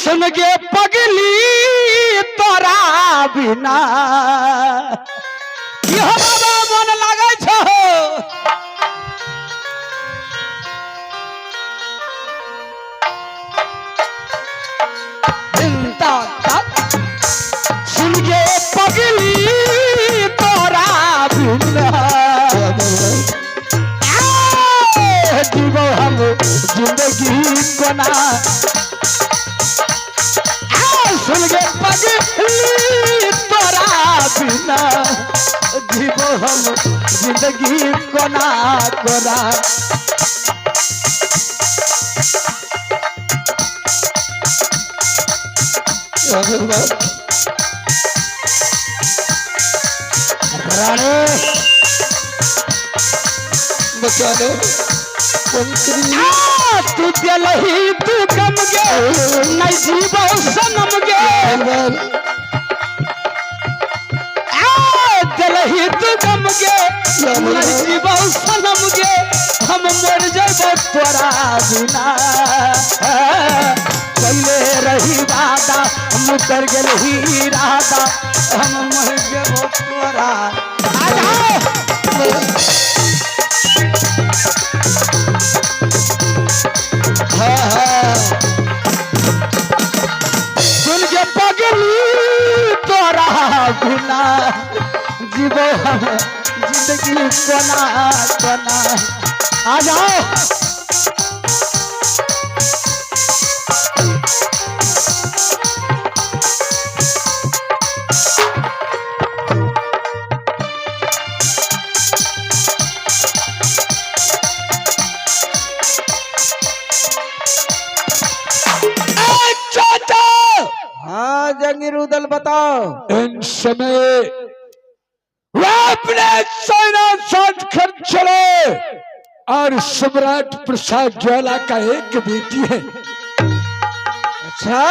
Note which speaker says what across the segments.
Speaker 1: सुन गे पगली तोरा बिना यह बाबा मन लागे छो सुन गे पगली तोरा बिना जीवो हम जिंदगी कोना सुन गे पगली तोरा बिना जीवो हम जिंदगी कोना कोना
Speaker 2: बचा दो
Speaker 1: तू दिलही तू गम गे नहीं जीवो सनम गे दिलही तू गम गे नहीं जीवो सनम गे हम मर जाबो तोरा बिना पहले रही राधा हम कर गेलही राधा हम मर जाबो तोरा सुन के पगली तोरा बिना जीवो हम जिंदगी कोना कोना आ जाओ
Speaker 2: हाँ जंगीरुदल बताओ।
Speaker 1: इन समय अपने सेना साथ कर चले और सम्राट प्रसाद ज्वाला का एक बेटी है।
Speaker 2: अच्छा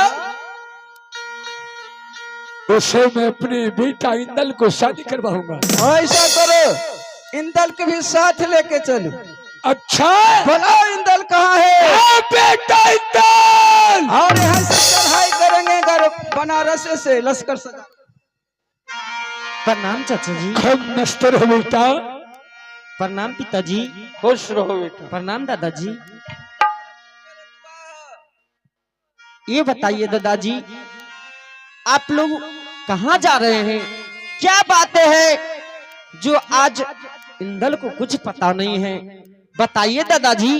Speaker 1: उसे मैं अपने बेटा इंदल को शादी करवाऊंगा।
Speaker 2: ऐसा करो इंदल के भी साथ लेके चलो।
Speaker 1: अच्छा
Speaker 2: बोलो इंदल कहाँ है?
Speaker 1: बेटा इंदल
Speaker 2: और यहाँ से चढ़ाई करेंगे बनारस से लश्कर सजा।
Speaker 3: प्रणाम चाचा जी।
Speaker 1: हम मस्त रहो बेटा।
Speaker 3: प्रणाम पिताजी।
Speaker 2: खुश रहो बेटा।
Speaker 3: प्रणाम दादाजी। ये बताइए दादाजी आप लोग कहाँ जा रहे हैं? क्या बातें हैं जो आज इंदल को कुछ पता नहीं है? बताइए दादाजी।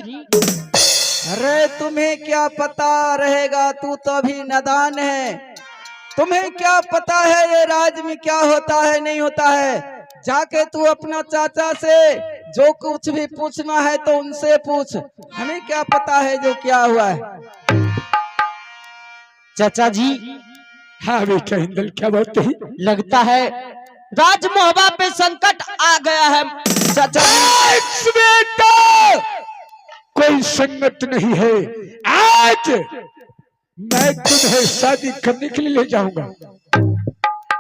Speaker 2: अरे तुम्हें क्या पता रहेगा, तू तो अभी नादान है। तुम्हें क्या पता है ये राज में क्या होता है नहीं होता है? जाके तू अपना चाचा से जो कुछ भी पूछना है तो उनसे पूछ। हमें क्या पता है जो क्या हुआ है?
Speaker 3: चाचा जी
Speaker 1: हाँ बेटा इंदल क्या बात है?
Speaker 3: लगता है राज मोहबा पे संकट आ गया है चाचा जी।
Speaker 1: बेटा कोई संगत नहीं है। आज मैं तुम्हें शादी करने के लिए ले जाऊंगा।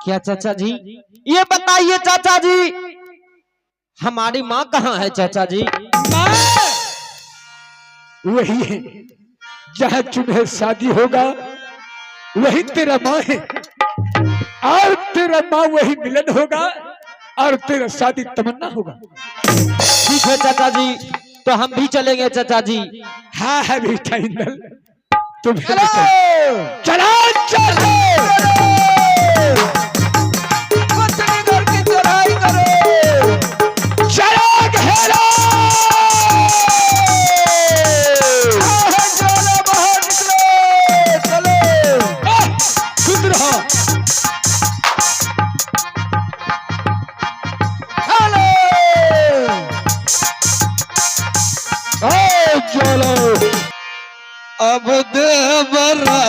Speaker 3: क्या चाचा जी? ये बताइए चाचा जी हमारी माँ कहाँ है चाचा जी?
Speaker 1: माँ वही है जहाँ तुम्हें शादी होगा वही तेरा माँ है और तेरा माँ वही मिलन होगा और तेरा शादी तमन्ना होगा।
Speaker 3: ठीक है चाचा जी तो हम भी चलेंगे चाचा जी।
Speaker 1: हाँ है बेटा इंदल तुम
Speaker 2: चलो
Speaker 1: चलो चलो
Speaker 2: कुचलीगढ़ की चढ़ाई करो।
Speaker 1: चलो घेरो
Speaker 2: चलो बाहर निकलो। चलो
Speaker 1: सुन रहा
Speaker 2: चलो
Speaker 1: अब देवरा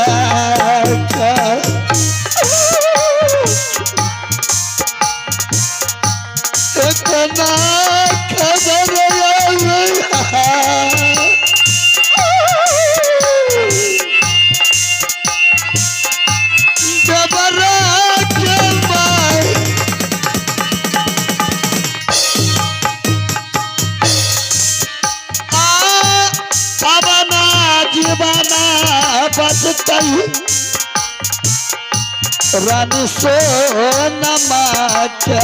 Speaker 4: तई रानी सोनमा के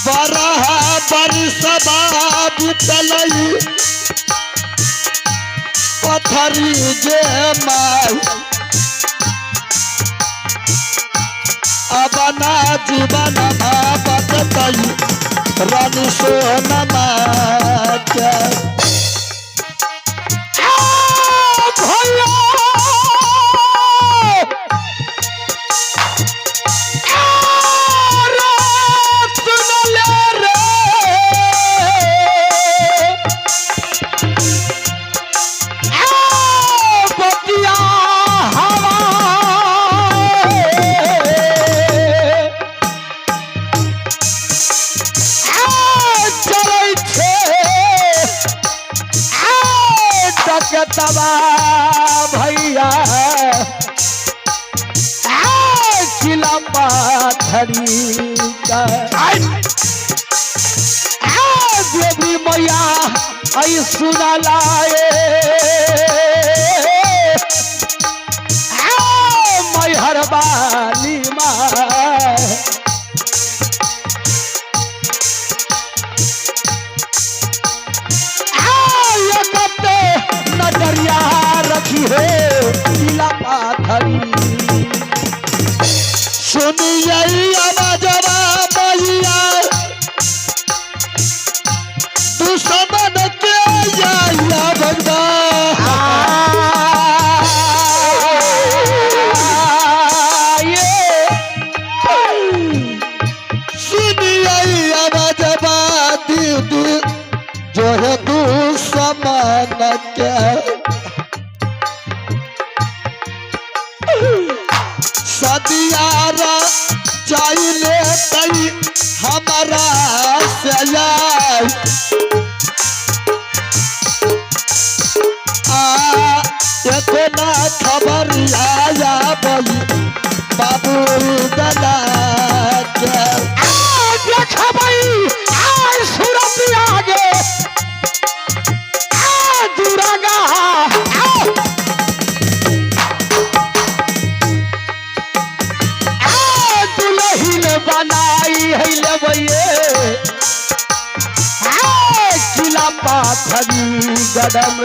Speaker 4: बरह बरसबा बितलई पथरी जे माई अपना जीवन बदतई रानी सोनमा के
Speaker 1: तबा भैया किला पाथरी का देवी मैया आई सुना लाए मैहर वाली माँ नजरिया रखी है किला पाथरी
Speaker 4: सुनिए आवाजवा मैया दुश्मन के या सुनिए आवाजवा दीदी जो है दुश्मन के सदियारा चाहिए तई हमारा सया इतना खबर आया बई बाबू दला के
Speaker 1: देख भाई सूरत आगे दुरागा दुल्हन बनाई है लेबैये किला पाथरी गडम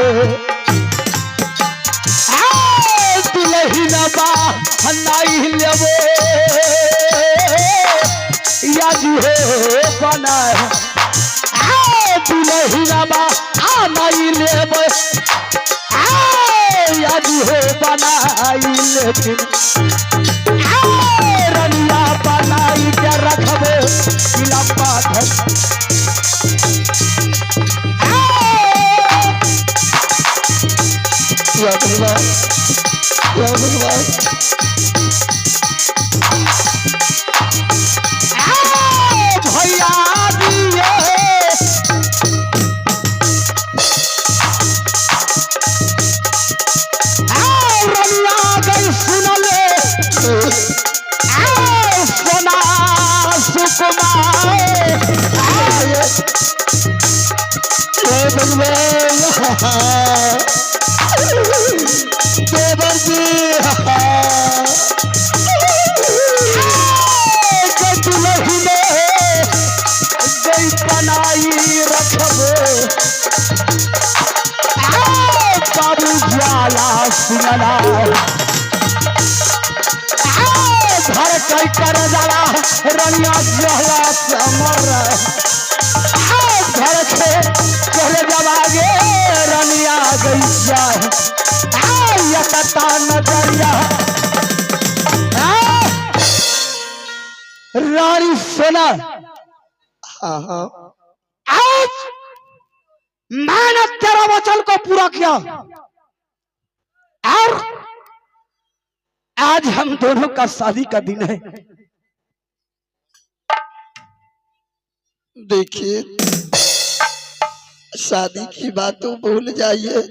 Speaker 1: दुल्हन बनाई लेबो याजी है बनाए दुल्हन बनाई लेबो याजी है बनाई लेकिन रनिया बनाई के रखबे किला पाथर भैया दिए रनिया गई सुनले सोना सुकुमार
Speaker 4: देवर जी
Speaker 1: दुल्हने गई बनाई रखबे बाबू ज्वाला सुनला घर कई कर जाला रनिया ज्वाला समर घर के चले जवागे रनिया गई जाए यकता नजरिया रानी सोना आज मैंने तेरा वचन को पूरा किया और आज हम दोनों का शादी का दिन है।
Speaker 4: देखिए शादी की बातों भूल जाइए,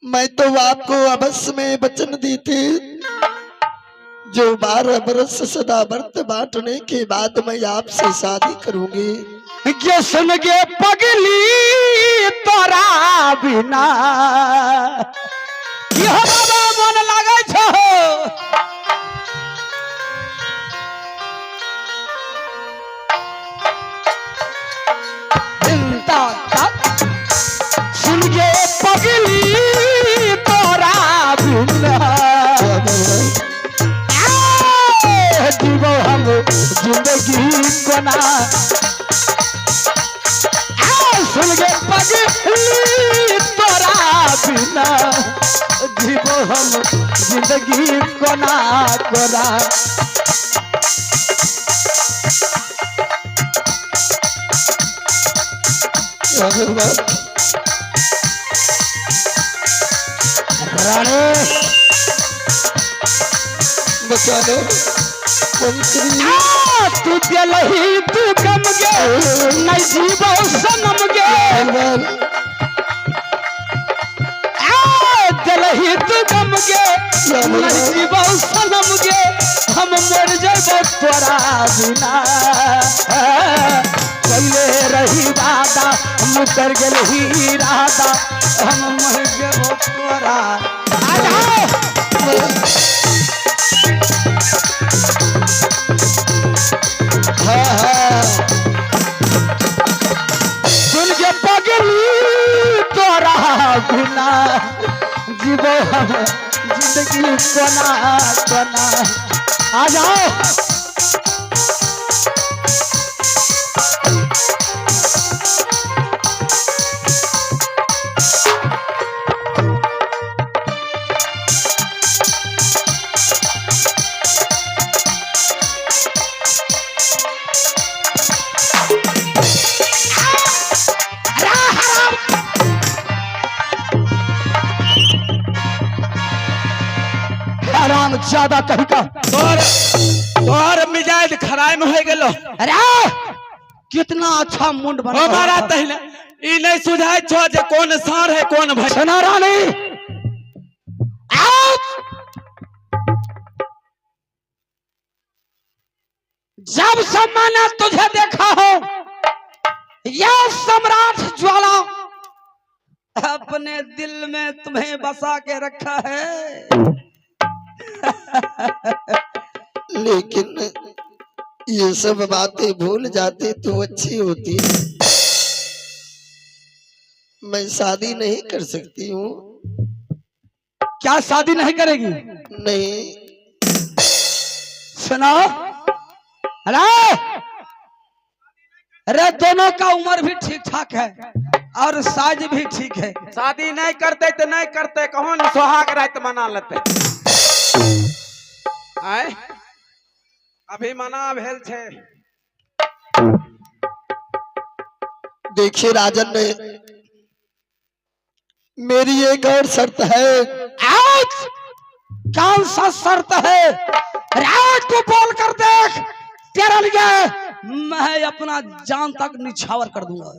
Speaker 4: मैं तो आपको अवश्य में वचन दी थी जो 12 बरस सदा व्रत बांटने के बाद मैं आपसे शादी करूंगी।
Speaker 1: ये सुन गे पगली
Speaker 3: तोरा बिना यह बाबा मन लागे छो चिंता तक सुन गे पगली तोरा बिना जीवो हम जिंदगी कोना सुन गे पगली तोरा बिना जीवो हम जिंदगी कोना कोना
Speaker 1: रानी
Speaker 4: बचा लो
Speaker 3: तू दिलही तू गम गे नहीं जीवो सनम गे दिलही तू गम गे नहीं जीवो सनम गे हम मर जाबो तोरा बिना पहले रही वादा मुकर गेल ही राधा हम मर जाबो तोरा आ जाओ सुन के पगली तोरा बिना जीवो हम जिंदगी कोना कोना आ जाओ आराम ज्यादा कही का
Speaker 2: तोहर मिजाज खराब में हो गेलो।
Speaker 3: अरे कितना अच्छा मुंड बना
Speaker 2: हमारा तहले ई नहीं सुझाय छो जे कौन सार है कौन भाई।
Speaker 3: सुना रानी जब से मैंने तुझे देखा हो यह सम्राट ज्वाला अपने दिल में तुम्हें बसा के रखा है।
Speaker 4: लेकिन ये सब बातें भूल जाते तो अच्छी होती। मैं शादी नहीं कर सकती हूँ।
Speaker 3: क्या शादी नहीं करेगी?
Speaker 4: नहीं।
Speaker 3: सुनो अरे दोनों का उम्र भी ठीक ठाक है और साइज भी ठीक है।
Speaker 2: शादी नहीं करते तो नहीं करते कौन सुहाग रात मना लेते आए अभी मना भेल छे।
Speaker 4: देखिए राजन ने मेरी एक और शर्त है।
Speaker 3: आज कौन सा शर्त है? राज को बोल कर देख तेरे लिए मैं अपना जान तक निछावर कर दूंगा।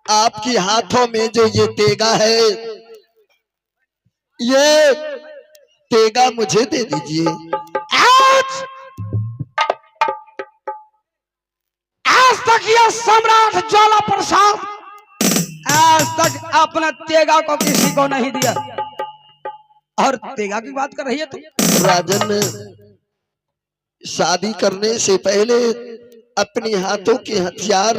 Speaker 4: आपके हाथों में जो ये तेगा है ये तेगा मुझे दे दीजिए।
Speaker 3: आज तक ये सम्राट ज्वाला प्रसाद आज तक अपना तेगा को किसी को नहीं दिया। और तेगा की बात कर रही है तू?
Speaker 4: राजन शादी करने से पहले अपने हाथों के हथियार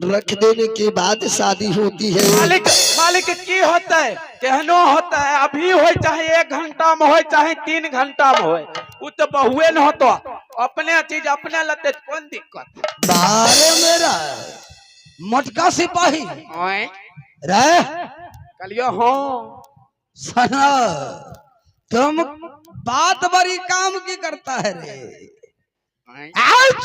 Speaker 4: रख देने के बाद शादी होती है।
Speaker 2: मालिक की होता है कहनो होता है अभी हो चाहे 1 घंटा में हो चाहे 3 घंटा में हो वो तो बहुए न होतो अपने चीज अपने लते कौन दिक्कत।
Speaker 3: बारे मेरा मटका सिपाही
Speaker 2: ओए
Speaker 3: रे
Speaker 2: कलियो हो
Speaker 3: सना तुम बात बड़ी काम की करता है रे। आज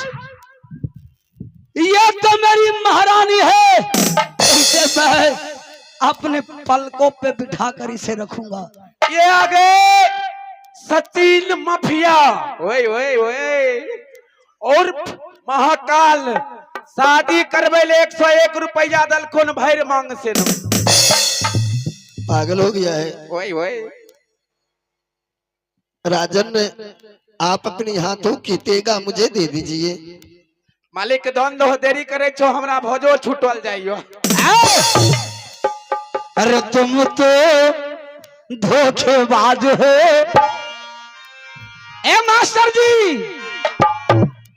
Speaker 3: ये तो मेरी महारानी है इसे मैं अपने पलकों पे बिठा कर इसे रखूंगा।
Speaker 2: ये आगे सचिन माफिया ओए ओए ओए और महाकाल शादी करवे ले 101 रुपया दलखुन भैर मांग से न
Speaker 4: पागल हो गया है।
Speaker 2: ओए ओए
Speaker 4: राजन आप अपने हाथों की तेगा मुझे दे दीजिए।
Speaker 2: मालिक धन दो देरी करे छो हमरा भोजो छूटल जाइयो।
Speaker 3: अरे तुम तो धोखेबाज हो। ए मास्टर जी,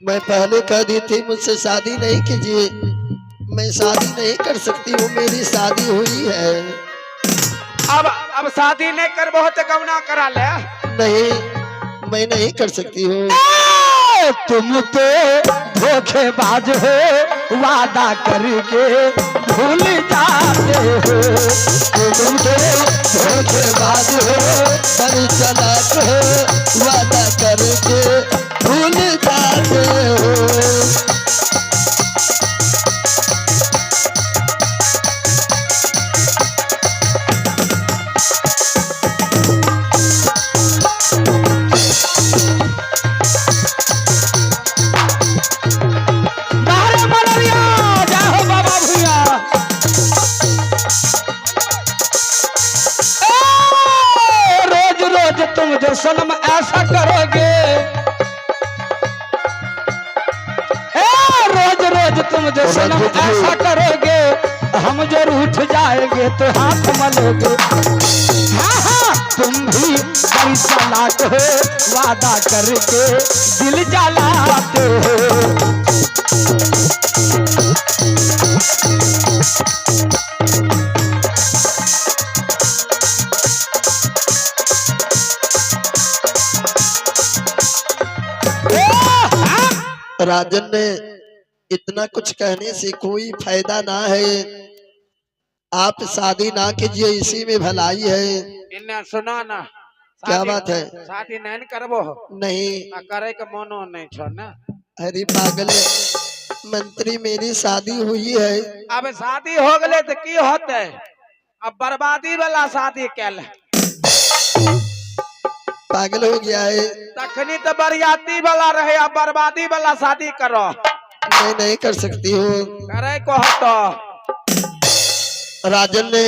Speaker 4: मैं पहले कह दी थी मुझसे शादी नहीं कीजिए, मैं शादी नहीं कर सकती हूँ, मेरी शादी हुई है।
Speaker 2: अब शादी नहीं करबो तो कौना करा ले।
Speaker 4: नहीं, मैं नहीं कर सकती हूँ।
Speaker 3: तुम तो धोखेबाज हो, वादा करके भूल जाते हो।
Speaker 4: तुम तो धोखेबाज हो, बड़ी चालाक हो, वादा करके भूल जाते हो।
Speaker 3: तुम जो सनम ऐसा करोगे, रोज रोज तुम जो सनम ऐसा करोगे, हम जो रूठ जाएंगे तो हाथ मलोगे। हाँ हाँ, तुम भी बड़ी चालाक हो, वादा करके दिल जलाते हो।
Speaker 4: राजन ने इतना कुछ कहने से कोई फायदा ना है, आप शादी ना कीजिए, इसी में भलाई है।
Speaker 2: इन्हें सुना ना,
Speaker 4: क्या बात है?
Speaker 2: शादी नहीं करबो?
Speaker 4: नहीं
Speaker 2: करे के मनो नहीं छो ना।
Speaker 4: अरे पागल मंत्री, मेरी शादी हुई है।
Speaker 2: अब शादी हो गले तो की होते? अब बर्बादी वाला शादी कैल,
Speaker 4: पागल हो गया है।
Speaker 2: तखनी तो बरियाती वाला रहे, अब बर्बादी वाला शादी करो।
Speaker 4: मैं नहीं कर सकती हूँ।
Speaker 2: करे को तो
Speaker 4: राजन ने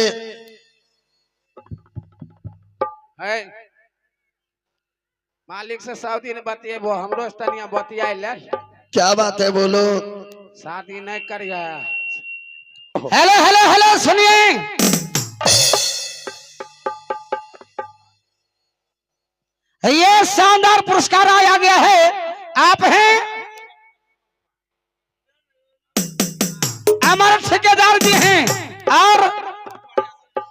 Speaker 2: है मालिक से सऊदी ने बतिए, वो हमरो तनिया बतिया ले।
Speaker 4: क्या बात है, बोलो।
Speaker 2: शादी नहीं करिए।
Speaker 3: हेलो हेलो हेलो, सुनिए। ये शानदार पुरस्कार आया गया है। आप हैं हमारे ठेकेदार जी हैं और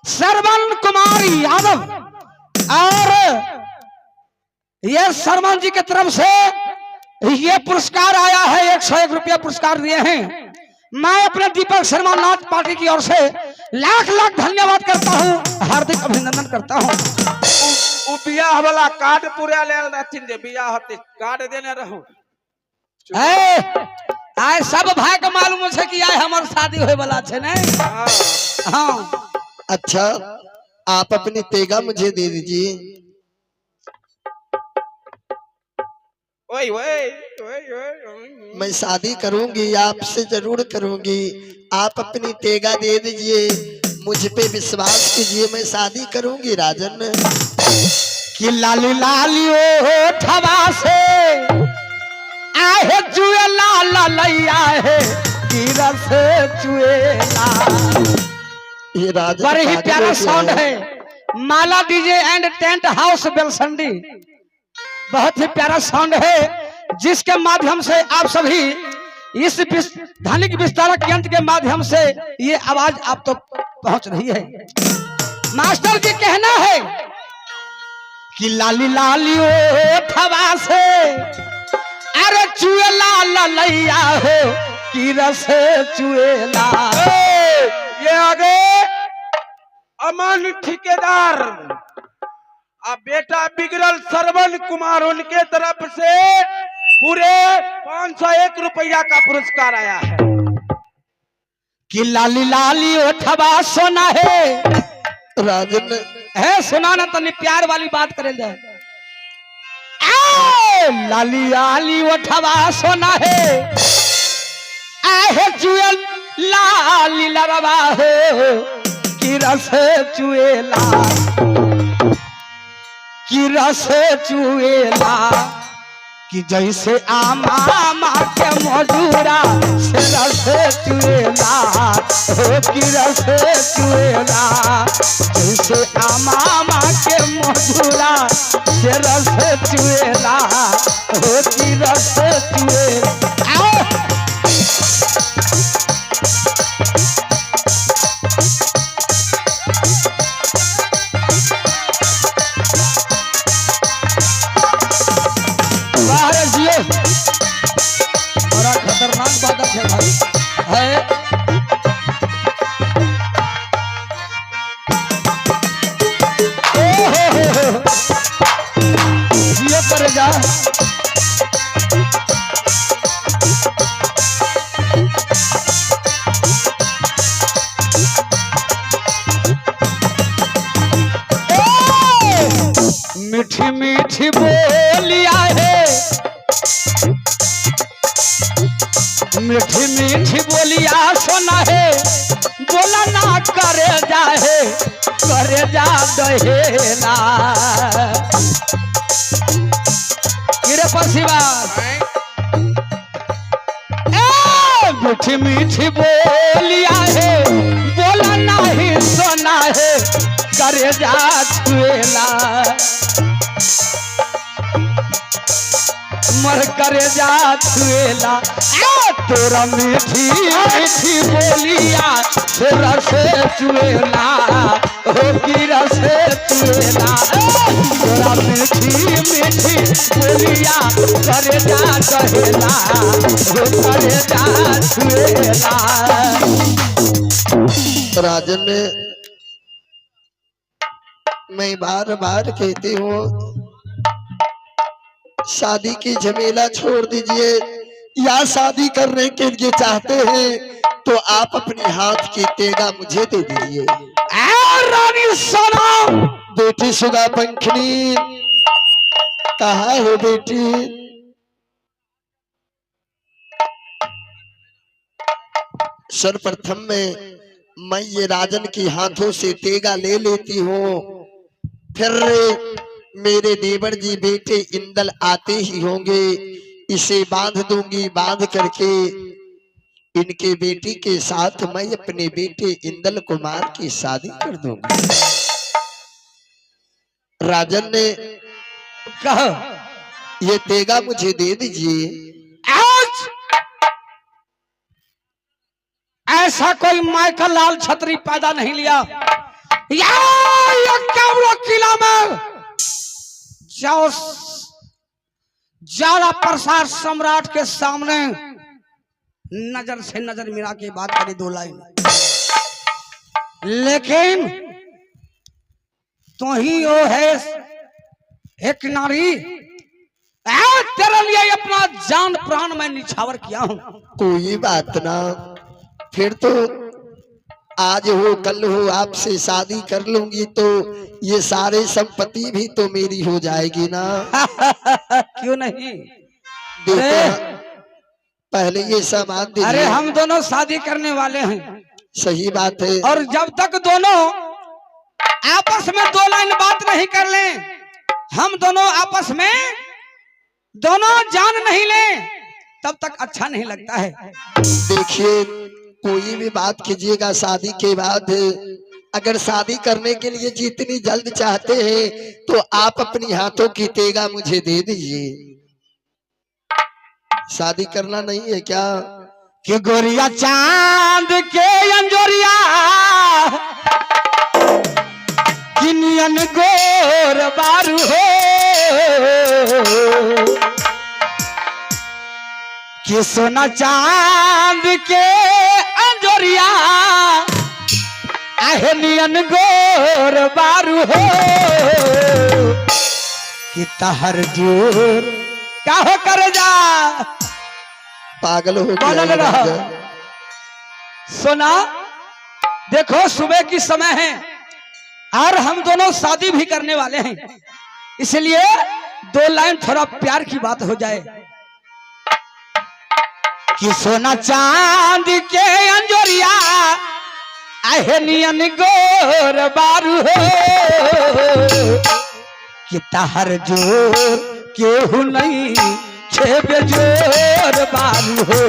Speaker 3: श्रवण कुमार यादव, और ये शर्मा जी की तरफ से ये पुरस्कार आया है। 101 रुपया पुरस्कार दिए हैं। मैं अपने दीपक शर्मा नाथ पार्टी की ओर से लाख लाख धन्यवाद करता हूँ, हार्दिक अभिनंदन करता हूँ।
Speaker 2: बियाह वाला कार्ड पूरा ले रहथिन, जे बियाह होते कार्ड देने रहूं।
Speaker 3: आए सब भाई को मालूम है कि आए हमार शादी होए वाला छे ने। हाँ
Speaker 4: अच्छा, आप अपनी तेगा मुझे दे दीजिए।
Speaker 2: ओए ओए ओए ओए,
Speaker 4: मैं शादी करूंगी, आपसे जरूर करूंगी। आप अपनी तेगा दे दीजिए, मुझ पे विश्वास कीजिए, मैं शादी करूंगी। राजन
Speaker 3: कि लाली लाली ओ ठवा से आहे जुए लाला लैया है, कीरा से चुएला।
Speaker 4: ये राजन
Speaker 3: बड़ी ही
Speaker 4: पागल
Speaker 3: प्यारा
Speaker 4: हो गया
Speaker 3: साउंड
Speaker 4: है।
Speaker 3: है। Mala DJ and tent house Belsandi, बहुत ही प्यारा साउंड है, जिसके माध्यम से आप सभी इस ध्वनिक विस्तारक यंत्र के माध्यम से ये आवाज आप तो पहुंच रही है। मास्टर जी कहना है कि लाली लाली ओ ठवा से अरे चुएला ललैया हो, की रस चुएला।
Speaker 2: ये आगे अमन ठेकेदार अब बेटा बिगड़ल श्रवण कुमार, उनके तरफ से पूरे 501 रुपया का पुरस्कार आया है।
Speaker 3: कि लाली लाली ओठवा सोना है।
Speaker 4: राजन
Speaker 3: है सुना ना, तनी प्यार वाली बात करेंगे। लाली लाली ओठवा सोना है, आहे जुएल लाली लरवा हो, की रस चुएला, की रस चुएला, कि जैसे आमा के मधुरा से रस चुएला हो कि रस चुएला जैसे आमा के मधुरा से रस चुएला हो कि रस चुएला
Speaker 2: बड़ा खतरनाक बात है भाई है। जियो कर जा
Speaker 3: मीठी मीठी बोलिया है मीठी मीठी बोलिया सुना है बोला ना करे जा दहेला किरे पसीवा मीठी मीठी बोलिया है बोला नहीं सुना है करे जा छुएला मर करे जा छुएला तोरा मीठी मीठी बोलिया से रस चुएला हो कि रस चुएला तोरा मीठी मीठी बोलिया करे जा कहेला हो करे जा छुएला।
Speaker 4: राजन ने मैं बार बार कहती हूँ शादी की झमेला छोड़ दीजिए या शादी करने के लिए चाहते हैं तो आप अपने हाथ की तेगा मुझे दे दीजिए।
Speaker 3: रानी सोना
Speaker 4: बेटी सुगा पंखनी कहाँ है बेटी? सर्वप्रथम मैं ये राजन की हाथों से तेगा ले लेती हूँ, फिर मेरे देवर जी बेटे इंदल आते ही होंगे, इसे बांध दूंगी, बांध करके इनके बेटी के साथ मैं अपने बेटे इंदल कुमार की शादी कर दूंगी। राजन ने
Speaker 3: कहा
Speaker 4: ये तेगा मुझे दे दीजिए।
Speaker 3: ऐसा कोई माय का लाल छतरी पैदा नहीं लिया किला में जाओ ज्यादा प्रसार सम्राट के सामने नजर से नजर मिला के बात करी 2 लाइन, लेकिन तो ही वो है एक नारी तेरे लिए अपना जान प्राण मैं निछावर किया हूं।
Speaker 4: कोई बात ना, फिर तो आज हो कल हो आपसे शादी कर लूंगी तो ये सारे संपत्ति भी तो मेरी हो जाएगी ना।
Speaker 3: क्यों नहीं?
Speaker 4: पहले ये सामान दीजिए।
Speaker 3: अरे हम दोनों शादी करने वाले हैं।
Speaker 4: सही बात है।
Speaker 3: और जब तक दोनों आपस में 2 लाइन बात नहीं कर लें, हम दोनों आपस में दोनों जान नहीं लें, तब तक अच्छा नहीं लगता है।
Speaker 4: देखिए कोई भी बात कीजिएगा शादी के बाद, अगर शादी करने के लिए जितनी जल्द चाहते हैं तो आप अपनी हाथों की तेगा मुझे दे दीजिए। शादी करना नहीं है क्या?
Speaker 3: कि गोरिया चांद के अंजोरिया किनियन गोर बारू हो कि सोना चांद के अंजोरिया आहनियन गोर बारू हो कि तहर जोर क्या हो कर जा
Speaker 4: पागल हो
Speaker 3: बनल
Speaker 4: गया
Speaker 3: रहा। सोना देखो सुबह की समय है और हम दोनों शादी भी करने वाले हैं, इसलिए 2 लाइन थोड़ा प्यार की बात हो जाए। कि सोना चांद के अंजोरिया आहनियन गोर बारू हो कि तहर जोर केहू नहीं
Speaker 1: छे बेजोर बारू हो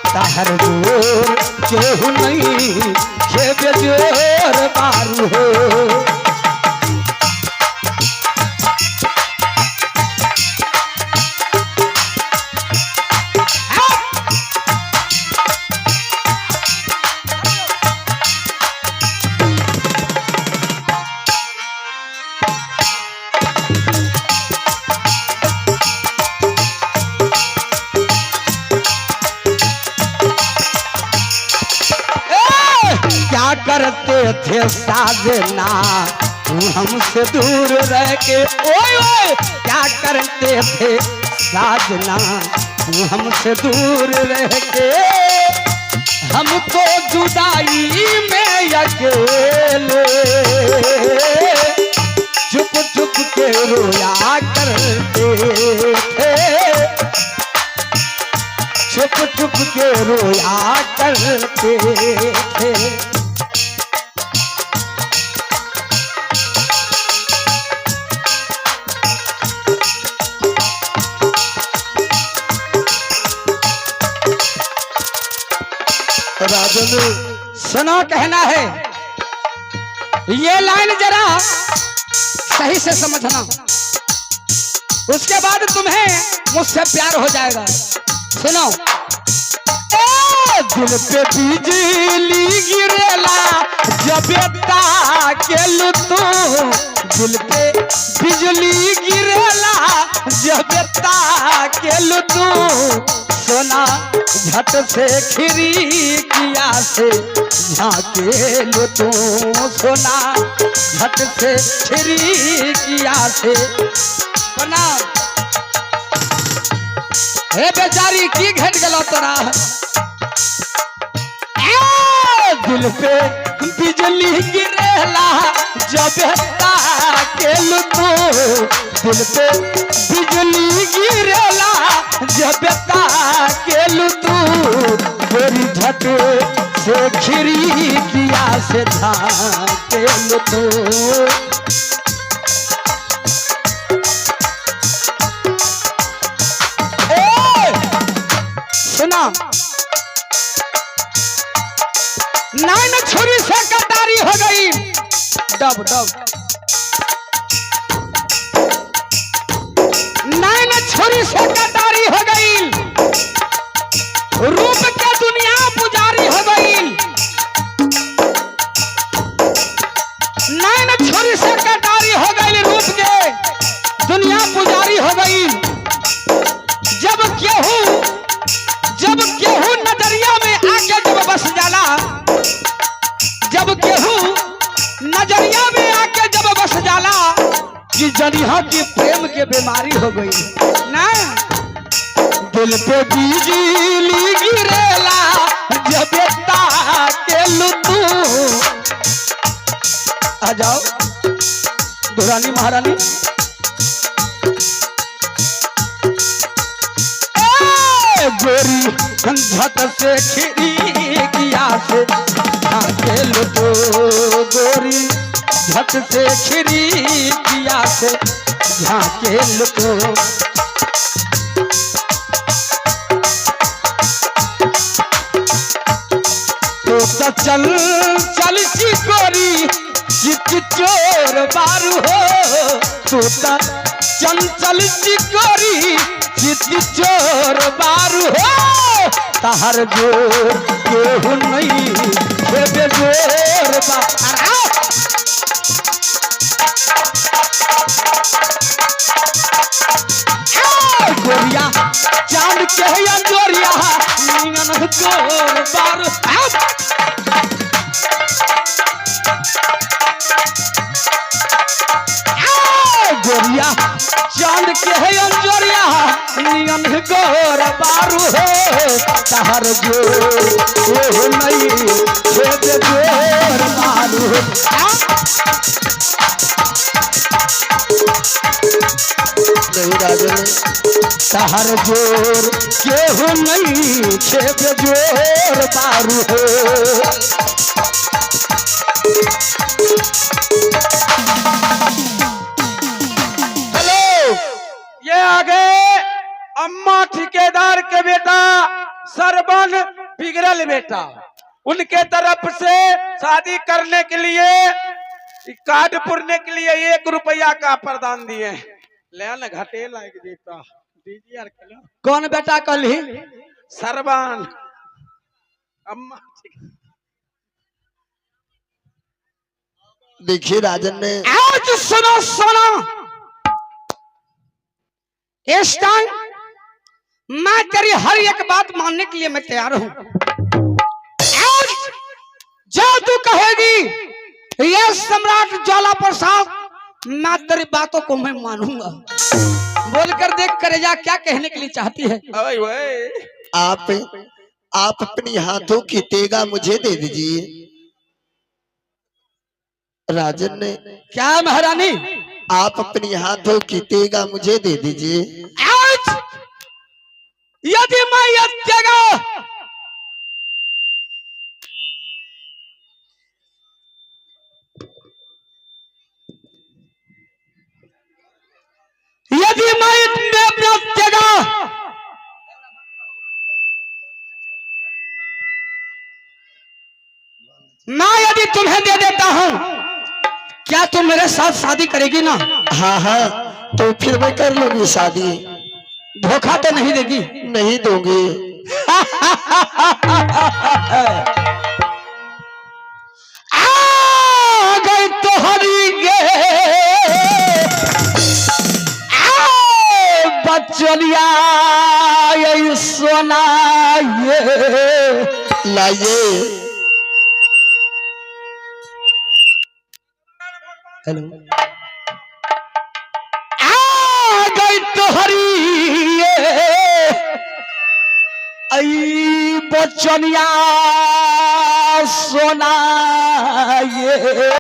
Speaker 1: ताहर जोर केहू नहीं छे बेजोर बारू हो। क्या करते थे साजना तू हमसे दूर रह के, ओए ओए क्या करते थे साजना तू हमसे दूर रह के, हमको जुदाई में अकेले चुप चुप के रोया करते थे, चुप चुप के रोया करते थे। राजन सुनो कहना है, ये लाइन जरा सही से समझना, उसके बाद तुम्हें मुझसे प्यार हो जाएगा। सुनो, दिल पे बिजली गिरेला जब ताकेलू तू, दिल पे बिजली गिरेला जब ताकेलू तू, सोना झट से खिड़किया से झाँकेलू तू, सोना झट से खिड़किया से। प्रणाम। हे बेचारी की घट गलो तोरा, दिल पे बिजली गिरेला जब ताकेलू तू, दिल पे बिजली गिरेला जब ताकेलू तू, गोरी झट से खिड़किया से झाँकेलू तू। सुना, नाइन छुरी से कटारी हो गई, डब डब नाइन छुरी से कटारी हो गई, रूप के दुनिया पुजारी हो गई, नाइन छुरी से कटारी हो गई, रूप के दुनिया पुजारी हो गई। जब केहू नजरिया में आके जब बस जाला, जब केहू नजरिया में आके जब बस जाला, कि जनिहा की प्रेम के बीमारी हो गई ना। दिल पे बिजली गिरेला जब ताकेलू तू। आ जाओ दुरानी महारानी। गोरी झट से खिड़किया से झाँकेलू तू, गोरी झट से खिड़किया से झाँकेलू तू। तो चल चल चिकोरी चित चोर बारू हो, तू चंचल चिकोरी चित चोर बारू हो, ताहर जोर केहू नहीं बेजोर बारू। गोरिया चांद के अंजोरिया नियन गोर बारू। गोरिया चांद के अंजोरिया नियन गोर बारू हो, ताहर जोर नहीं बेजोर बारू। नहीं राजन, ताहर जोर केहू नहीं छे बेजोर बारू हो।
Speaker 2: ये आ गए अम्मा।
Speaker 1: शर्मा ठेकेदार के बेटा सरबन बिगड़ल बेटा, उनके तरफ से शादी करने के लिए कार्ड पुरने के लिए 1 रुपया का प्रदान दिए। ले न घटे लाग देता दीजिए यार।
Speaker 2: कौन बेटा कली?
Speaker 1: सरबन अम्मा।
Speaker 4: देखिए राजन ने
Speaker 1: आज सुनो सुनो, इस टाइम मैं तेरी हर एक बात मानने के लिए मैं तैयार हूं। आज जो तू कहेगी ये सम्राट ज्वाला प्रसाद, मैं तेरी बातों को मैं मानूंगा।
Speaker 2: बोलकर देख करेजा क्या कहने के लिए चाहती है।
Speaker 4: आप अपनी हाथों की तेगा मुझे दे दीजिए। राजन ने
Speaker 2: क्या महारानी?
Speaker 4: आप अपनी हाथों की तेगा मुझे दे दीजिए।
Speaker 1: आज यदि मैं ये तेगा यदि मैं अपना तेगा मैं यदि तुम्हें दे देता हूं, क्या तुम मेरे साथ शादी करेगी ना?
Speaker 4: हाँ हाँ, तो फिर मैं कर लूंगी शादी।
Speaker 1: धोखा तो नहीं देगी?
Speaker 4: नहीं दूंगी।
Speaker 1: आ गई तो हरी गे बच्चनिया ये सोना ये
Speaker 4: लाइए।
Speaker 2: हेलो,
Speaker 1: आ गई तो हरी आई बच्चनिया सोना ये